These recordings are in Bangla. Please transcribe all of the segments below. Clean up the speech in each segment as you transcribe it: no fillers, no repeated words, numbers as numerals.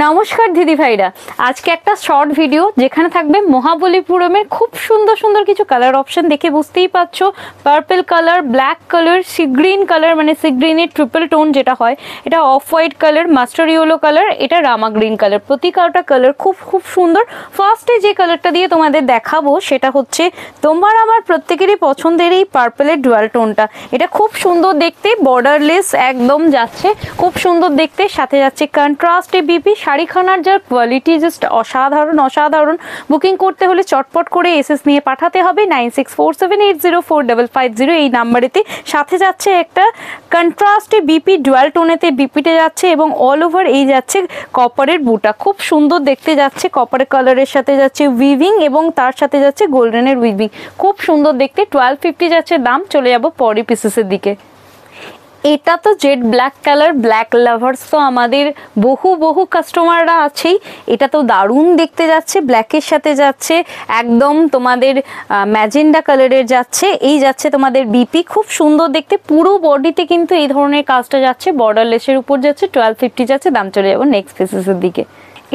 নমস্কার দিদি ভাইরা, আজকে একটা শর্ট ভিডিও যেখানে থাকবে মহাবলীপুরমের খুব সুন্দর সুন্দর কিছু কালার অপশন। দেখে বুঝতেই পারছো, purple colour, black colour, sea green colour মানে সি গ্রিনের ট্রিপল টোন যেটা হয়, এটা off white colour, master yellow colour, এটা রামা গ্রিন কালার। প্রতিটা কালার খুব খুব সুন্দর। ফার্স্টে যে কালারটা দিয়ে তোমাদের দেখাবো সেটা হচ্ছে তোমার আমার প্রত্যেকেরই পছন্দের এই পার্পলের ডুয়াল টোনটা। এটা খুব সুন্দর দেখতে, বর্ডারলেস একদম যাচ্ছে, খুব সুন্দর দেখতে। সাথে যাচ্ছে কন্ট্রাস্টে বিপি। শাড়িখানার যার কোয়ালিটি জাস্ট অসাধারণ অসাধারণ। বুকিং করতে হলে চটপট করে এসএস নিয়ে পাঠাতে হবে 9647804550 এই নাম্বারেতে। সাথে যাচ্ছে একটা কন্ট্রাস্টে বিপি, ডুয়াল টোনেতে বিপিতে যাচ্ছে এবং অল ওভার এই যাচ্ছে কপারের বুটা। খুব সুন্দর দেখতে যাচ্ছে, কপারের কালারের সাথে যাচ্ছে উইভিং এবং তার সাথে যাচ্ছে গোল্ডেনের উইভিং। খুব সুন্দর দেখতে। 1250 যাচ্ছে দাম। চলে যাব পরে পিসেসের দিকে। এটা তো jet black colour, black lovers তো আমাদের বহু কাস্টমাররা আছেই। এটা তো দারুণ দেখতে যাচ্ছে, ব্ল্যাকের সাথে যাচ্ছে একদম তোমাদের ম্যাজেন্ডা কালারের যাচ্ছে। এই যাচ্ছে তোমাদের বিপি, খুব সুন্দর দেখতে। পুরো বডিতে কিন্তু এই ধরনের কাজটা যাচ্ছে, বর্ডারলেসের উপর যাচ্ছে। 1250 যাচ্ছে দাম। চলে যাবো নেক্সট পিসেসের দিকে।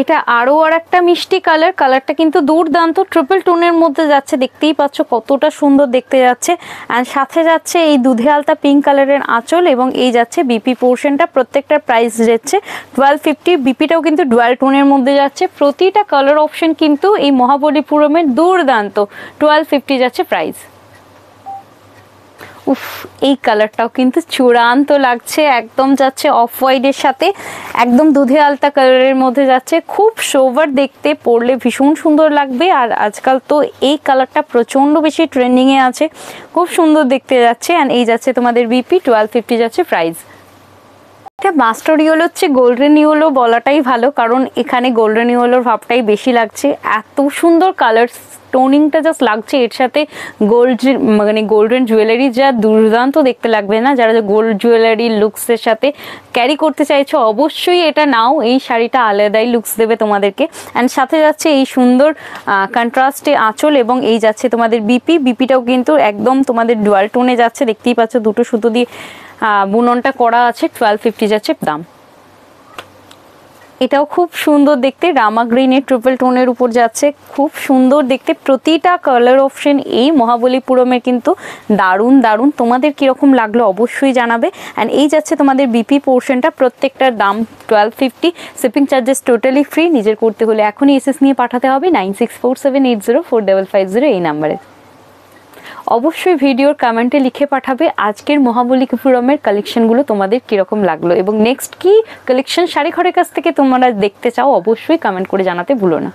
এটা আরও আর একটা মিষ্টি কালার। কালারটা কিন্তু দুর্দান্ত, ট্রিপল টোনের মধ্যে যাচ্ছে। দেখতেই পাচ্ছ কতটা সুন্দর দেখতে যাচ্ছে। অ্যান্ড সাথে যাচ্ছে এই দুধে আলতা পিঙ্ক কালারের আঁচল এবং এই যাচ্ছে বিপি পোর্শনটা। প্রত্যেকটার প্রাইস যাচ্ছে 1250। বিপিটাও কিন্তু ডুয়াল টোনের মধ্যে যাচ্ছে। প্রতিটা কালার অপশন কিন্তু এই মহাবলীপুরমের দুর্দান্ত। 1250 যাচ্ছে প্রাইস। উফ, এই কালারটাও কিন্তু চূড়ান্ত লাগছে, একদম যাচ্ছে অফ হোয়াইটের সাথে, একদম দুধে আলতা কালারের মধ্যে যাচ্ছে। খুব সোভার দেখতে, পরলে ভীষণ সুন্দর লাগবে। আর আজকাল তো এই কালারটা প্রচণ্ড বেশি ট্রেন্ডিংয়ে আছে, খুব সুন্দর দেখতে যাচ্ছে। অ্যান্ড এই যাচ্ছে তোমাদের বিপি, 1250 যাচ্ছে প্রাইস। এটা মাস্টার ইয়েলো হচ্ছে গোল্ডেন ইয়েলো বলাটাই ভালো, কারণ এখানে গোল্ডেন ইয়েলোর ভাবটাই বেশি লাগছে। এত সুন্দর কালার টোনিংটা জাস্ট লাগছে। এর সাথে গোল্ডেন জুয়েলারি যা দুর্দান্ত দেখতে লাগবে না। যারা গোল্ড জুয়েলারি লুকসের সাথে ক্যারি করতে চাইছো অবশ্যই এটা নাও। এই শাড়িটা আলাদাই লুকস দেবে তোমাদেরকে। অ্যান্ড সাথে যাচ্ছে এই সুন্দর কন্ট্রাস্টে আঁচল এবং এই যাচ্ছে তোমাদের বিপি। বিপিটাও কিন্তু একদম তোমাদের ডুয়াল টোনে যাচ্ছে। দেখতেই পাচ্ছ দুটো সুতো দিয়ে বুননটা করা আছে। 1250 যাচ্ছে দাম। এটাও খুব সুন্দর দেখতে, রামা গ্রিনের ট্রিপল টোনের উপর যাচ্ছে। খুব সুন্দর দেখতে। প্রতিটা কালার অপশন এই মহাবলীপুরমের কিন্তু দারুণ দারুণ। তোমাদের কীরকম লাগলো অবশ্যই জানাবে। অ্যান্ড এই যাচ্ছে তোমাদের বিপি পোর্শনটা। প্রত্যেকটার দাম 1250। Shipping charges totally free. নিজের করতে হলে এখনই এসএস নিয়ে পাঠাতে হবে 9647804550 এই নাম্বারে। অবশ্যই ভিডিওর কমেন্টে লিখে পাঠাবে আজকের মহাবলীপুরমের কালেকশনগুলো তোমাদের কীরকম লাগলো এবং নেক্সট কি কালেকশন শাড়ি ঘরের কাছ থেকে তোমরা দেখতে চাও অবশ্যই কমেন্ট করে জানাতে ভুলো না।